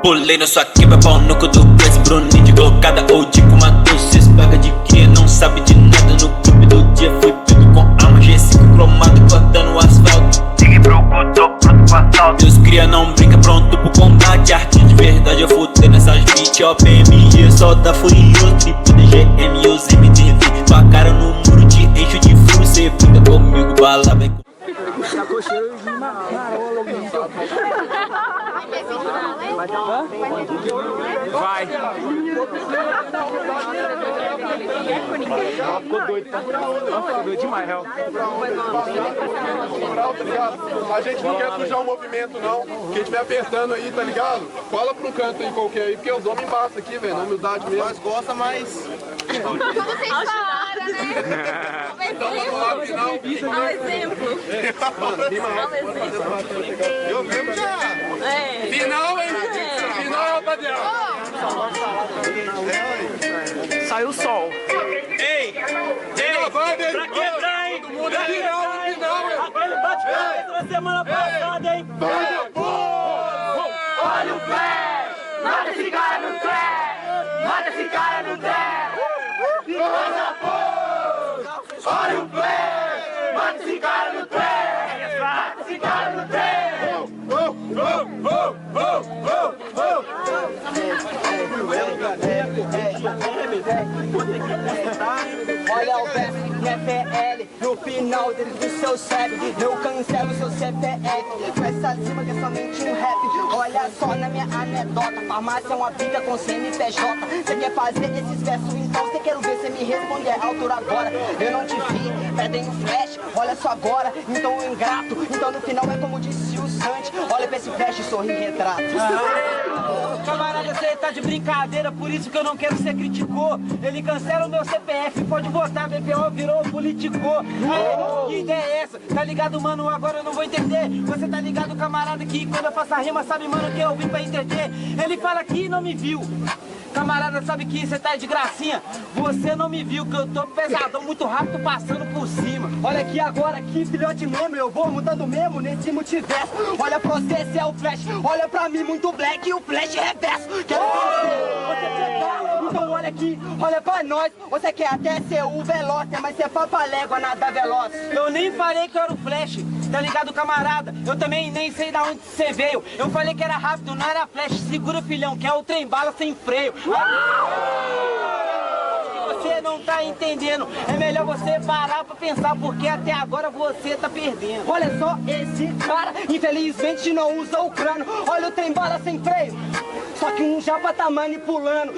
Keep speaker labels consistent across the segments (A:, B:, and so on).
A: Pulei na sua quebra, pau no cu do preço, Bruninho de glocada ou de com Matheus. Cês paga de cria, não sabe de nada. No clube do dia fui pego com arma G5 cromado, cortando o asfalto. Sigue pro cu, tô pronto pro assalto. Deus cria, não brinca, pronto pro combate. Arte de verdade, eu fudei nessas beats. OPMG, solta furioso, tipo DGM e os MTV. Tua cara no muro, te encho de furo. Cê brinca comigo, bala, vem com...
B: Vai. Ficou doido, tá? Ficou doido demais, real.
C: A gente não quer sujar o movimento, não. Quem estiver apertando aí, tá ligado? Cola pra um canto aí qualquer aí, porque os homens embaçam aqui, velho. Na humildade mesmo. Nós gosta, mas...
D: Vocês falaram, né? Ao exemplo.
C: Eu mesmo já. Final, hein? Final, rapaziada.
B: Saiu o sol.
A: Ei!
C: Vai,
A: Pra quebrar, hein?
C: todo mundo aqui, final,
A: Aquele bate-cabeça da semana passada, hein?
E: Olha o flash! Mata esse cara no trap! Mata esse cara no trap! Coisa boa! Olha o flash! Mata esse cara no trap! Mata esse cara no trap!
F: Olha o verso, minha PL, no final deles do seu CEP. Eu cancelo seu CPF, com essa cima que é somente um rap. Olha só na minha anedota, farmácia é uma briga com CNPJ. Cê quer fazer esses versos, então cê quer ver cê me responder à altura agora. Eu não te vi, pedem um flash, olha só agora. Então eu ingrato, então no final é como disse o Santi. Olha pra esse flash e sorri retrato.
G: Camarada, você tá de brincadeira, por isso que eu não quero ser criticou. Ele cancela o meu CPF, pode votar, BPO virou politicô. Aí, que ideia é essa? Tá ligado, mano? Agora eu não vou entender. Você tá ligado, camarada, que quando eu faço a rima, sabe, mano, que eu vim pra entreter. Ele fala que não me viu. Camarada, sabe que você tá de gracinha? Você não me viu, que eu tô pesadão, muito rápido, passando por cima.
F: Olha aqui agora, aqui filhote mesmo, eu vou mudando mesmo nesse multiverso. Olha pra você, esse é o flash, olha pra mim muito black e o flash reverso. Quero você chegar, então olha aqui, olha pra nós. Você quer até ser o veloz, mas você foi pra légua, nada veloz.
G: Eu nem falei que eu era o flash, tá ligado, camarada? Eu também nem sei da onde você veio. Eu falei que era rápido, não era flash. Segura, filhão, que é o trem bala sem freio. Você não tá entendendo. É melhor você parar pra pensar, porque até agora você tá perdendo.
F: Olha só esse cara, infelizmente não usa o crânio. Olha o trem bala sem freio, só que um japa tá manipulando.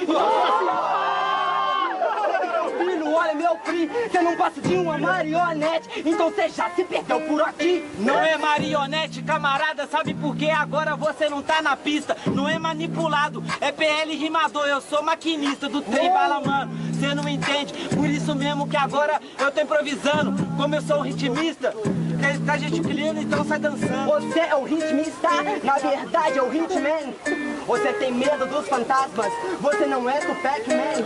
F: Filho, olha meu free, você não passa de uma marionete, então você já se perdeu por aqui.
G: Não é marionete, camarada, sabe por quê? Agora você não tá na pista. Não é manipulado, é PL rimador. Eu sou maquinista do trem bala, mano. Você não entende, por isso mesmo que agora eu tô improvisando. Como eu sou um ritmista, tá gesticulando, então sai dançando.
F: Você é o ritmista, na verdade é o hitman. Você tem medo dos fantasmas, você não é do Pac-Man.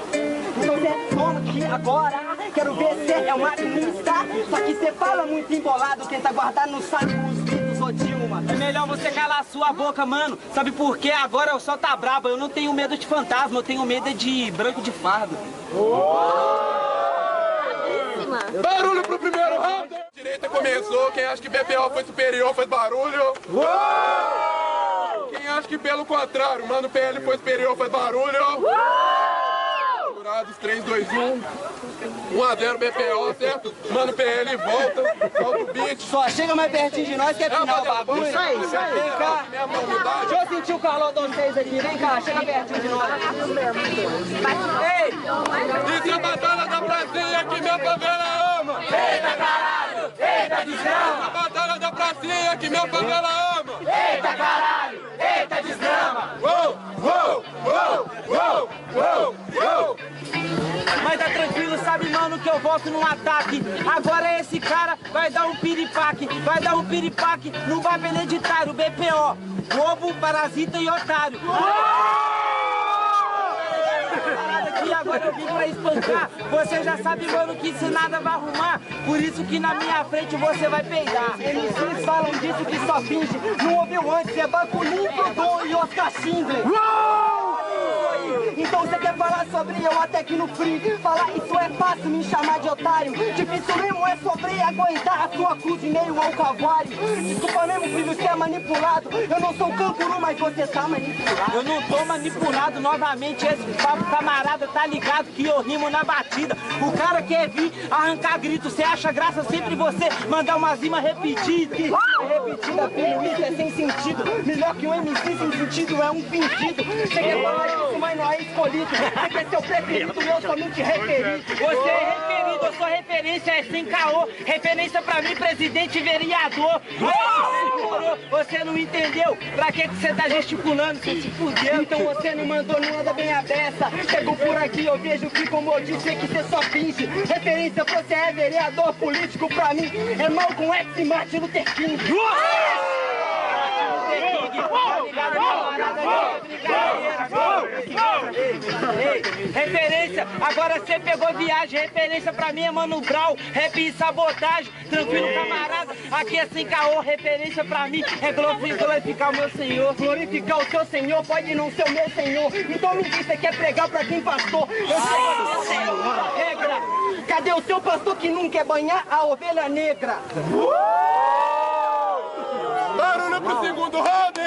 F: Então você toma aqui agora, quero ver se é um maquinista. Só que você fala muito embolado, tenta guardar no saco os gritos ou Dilma.
G: É melhor você calar a sua boca, mano. Sabe por quê? Agora eu só tá brabo. Eu não tenho medo de fantasma, eu tenho medo de branco de fardo.
C: Barulho pro primeiro round! A direita começou, quem acha que BPO foi superior faz barulho. Quem acha que pelo contrário, mano, PL foi superior faz barulho. Jurados 3, 2, 1. 1-0 BPO, certo? Mano, PL volta, solta o beat.
F: Só chega mais pertinho de nós que é final, bagulho. Isso aí. Vem cá. Deixa eu sentir o calor de vocês aqui. Vem cá, chega pertinho de nós.
C: Ei! Isso é a batalha da pracinha que minha favela ama.
E: Eita caralho! Eita desgrama!
C: A batalha da pracinha que minha favela ama.
E: Eita caralho! Eita desgrama!
C: Uou, uou, uou, uou, uou, uou.
G: Mas tá tranquilo, sabe, mano, que eu volto num ataque. Agora esse cara vai dar um piripaque. Vai dar um piripaque no Bar Beneditário, BPO. Lobo, parasita e otário. que agora eu vim pra espancar. Você já sabe, mano, que isso nada vai arrumar. Por isso que na minha frente você vai peidar. MCs falam disso que só finge. Não ouviu antes, é Baculinho, Dodô e Oscar Schindler. Então você quer falar sobre eu até que no free. Falar isso é fácil, me chamar de otário. Difícil mesmo é sobre aguentar a sua cruz em meio ao calvário. Desculpa mesmo, filho, você é manipulado. Eu não sou canguru, mas você tá manipulado. Eu não tô manipulado novamente. Esse papo, camarada, tá ligado que eu rimo na batida. O cara quer vir arrancar grito. Você acha graça sempre você mandar uma rima repetida. Que rima repetida, filho, isso é sem sentido. Melhor que um MC sem sentido é um fingido. Você quer falar disso, mas não é escolhido. Você quer ser o preferido, eu somente referido. Você é referido, eu sou referência, é sem caô. Referência pra mim, presidente e vereador. Você não entendeu? Pra que você tá gesticulando? Você se fudeu. Então você não mandou, não anda bem a beça. Chegou por aqui, eu vejo que como eu disse, é que você só finge. Referência, você é vereador político pra mim. É Malcolm X e Martin Luther King. Referência, agora você pegou viagem. Referência pra mim é Mano Brown, rap e sabotagem. Tranquilo, camarada, aqui é sem caô. Referência pra mim é glorificar o meu senhor. Glorificar o seu senhor pode não ser o meu senhor. Então me diz, você quer pregar pra quem pastor? Eu sei a regra. Cadê o seu pastor que não quer banhar a ovelha negra?
C: Barulho pro segundo round!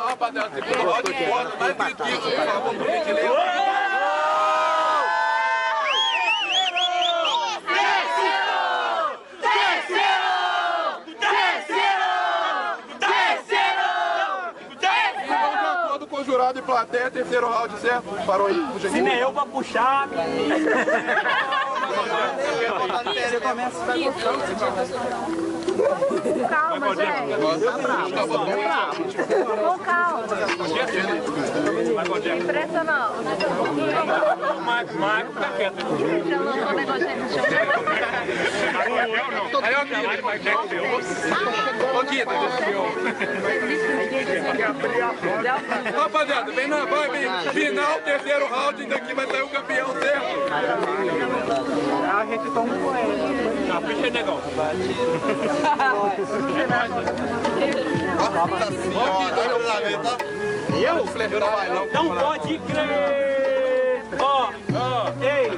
C: Rapaziada, segundo round de foto, mais gritivo, por favor, por gentileza. Jurado e plateia, terceiro round, certo? Parou aí, puxa aqui.
B: Se nem eu vou puxar.
G: Você começa a
D: Calma, gente. Com calma. Impressionou.
B: Marco, tá quieto.
D: Impressionou o negócio aí no chão.
C: Aí, ó, Guida. Rapaziada, vem na vibe, final, terceiro round, daqui vai sair o campeão, certo?
B: A gente toma com ele. Tá, puxa, negão.
C: Eu?
B: Não pode crer. Ó, ei,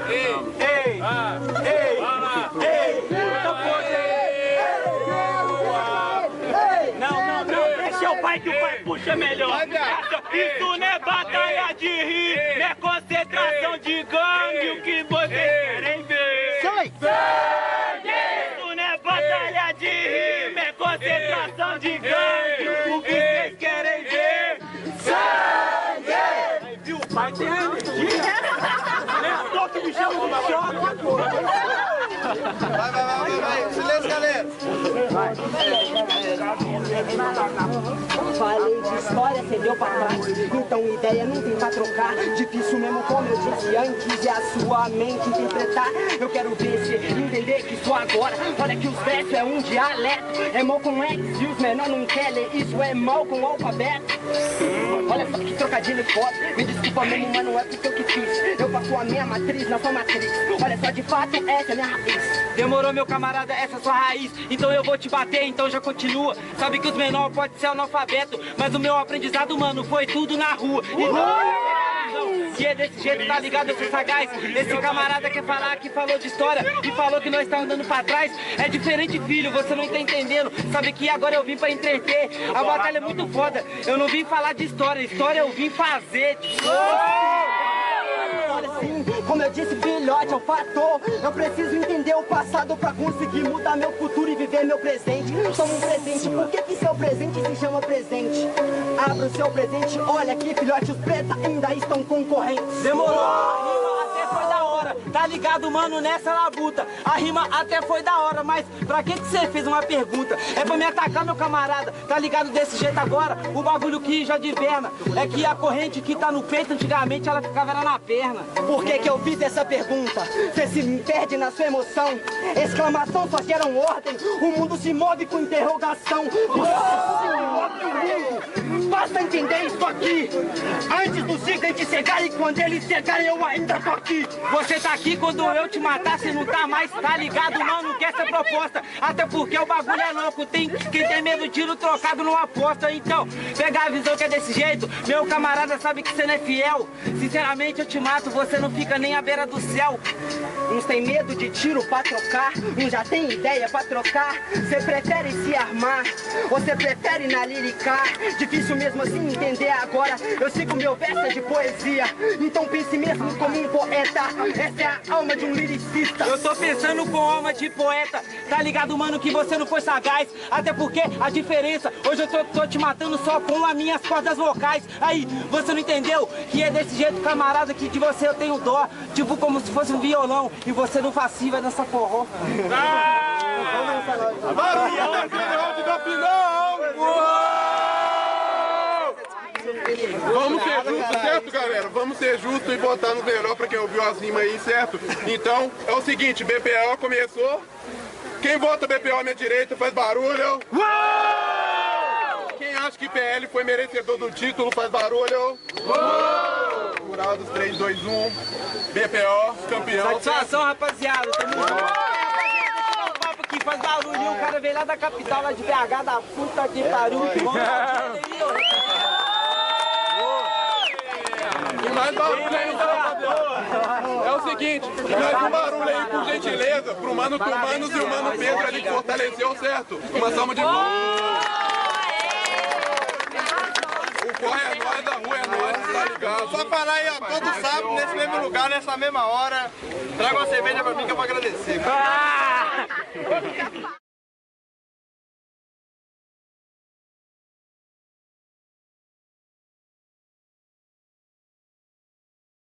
B: não, deixa o pai que o pai puxa melhor. Isso não é batalha de rir, não é concentração de gangue, o que vocês querem ver. Isso não é batalha de rir, não é concentração de gangue, o que vocês querem ver. Sangue! Viu, o pai tem energia. Não é só que me chama de choque.
C: Vai. Silêncio, galera.
F: Falei de história, você deu pra trás. Então ideia não tem pra trocar. Difícil mesmo, como eu disse antes, é a sua mente interpretar. Eu quero ver se entender que isso agora. Olha que os versos é um dialeto. É mal com X e os menores não querem ler. Isso é mal com o alfabeto. Olha só que trocadilho foda. Me desculpa mesmo, mas não é porque eu que fiz. Eu faço a minha matriz na sua matriz. Olha só, de fato, essa é a minha raiz. Demorou, meu camarada, essa é a sua raiz. Então eu vou te bater, então já continua. Sabe que os menores podem ser analfabeto, mas o meu aprendizado, mano, foi tudo na rua. E é desse jeito, tá ligado? Eu sou sagaz. Esse camarada quer falar que falou de história e falou que nós tá andando pra trás. É diferente, filho, você não tá entendendo. Sabe que agora eu vim pra entreter. A batalha é muito foda. Eu não vim falar de história, história eu vim fazer. Sim, como eu disse, filhote, é o fator. Eu preciso entender o passado pra conseguir mudar meu futuro e viver meu presente. Toma um presente, por que seu presente se chama presente? Abra o seu presente, olha aqui, filhote, os pretos ainda estão concorrentes. Demorou, a rima até foi da hora, tá ligado, mano, nessa labuta. A rima até foi da hora, mas pra que você fez uma pergunta? É pra me atacar, meu camarada, tá ligado desse jeito agora? O bagulho que já de perna é que a corrente que tá no peito, antigamente ela ficava era na perna. Por que eu fiz essa pergunta? Você se perde na sua emoção. Exclamação só geram ordem. O mundo se move com interrogação. Você se move o mundo. possa entender isso aqui. Antes dos gigantes chegarem, quando eles chegarem, eu ainda tô aqui.
G: Você tá aqui quando eu te matar, você não tá mais, tá ligado, mano? Que essa proposta, até porque o bagulho é louco. Tem quem tem medo de tiro trocado não aposta. Então, pegar a visão que é desse jeito, meu camarada sabe que você não é fiel. Sinceramente eu te mato, você não fica nem à beira do céu.
F: Uns tem medo de tiro pra trocar, uns já tem ideia pra trocar. Você prefere se armar, você prefere na liricar. Difícil mesmo assim entender agora, eu sigo meu verso de poesia. Então pense mesmo como um poeta, essa é a alma de um liricista.
G: Eu tô pensando com alma de poeta, tá ligado, mano, que você não foi sagaz. Até porque a diferença, hoje eu tô te matando só com as minhas cordas vocais. Aí, você não entendeu que é desse jeito, camarada, que de você eu tenho dó. Tipo como se fosse um violão e você não faciva nessa forró.
C: Vamos ser justos, certo, galera? Vamos ser justos e botar no melhor pra quem ouviu as rimas aí, certo? Então, é o seguinte, BPO começou. Quem vota BPO à minha direita faz barulho. Quem acha que PL foi merecedor do título faz barulho. Jurados 3, 2, 1. BPO, campeão.
G: Satisfação, rapaziada. Tamo junto. Que faz barulho, o cara veio lá da capital, lá de BH, da puta que pariu.
C: E mais barulho aí, então. É o seguinte, mais um barulho aí, por gentileza, pro Mano Tumanos e o Mano Pedro ali que fortaleceu, certo? Uma salva de palmas. O corre é nóis, da rua é nóis, tá ligado?
H: Só falar aí, ó, todo sábado, nesse mesmo lugar, nessa mesma hora. Traga uma cerveja pra mim que eu vou agradecer.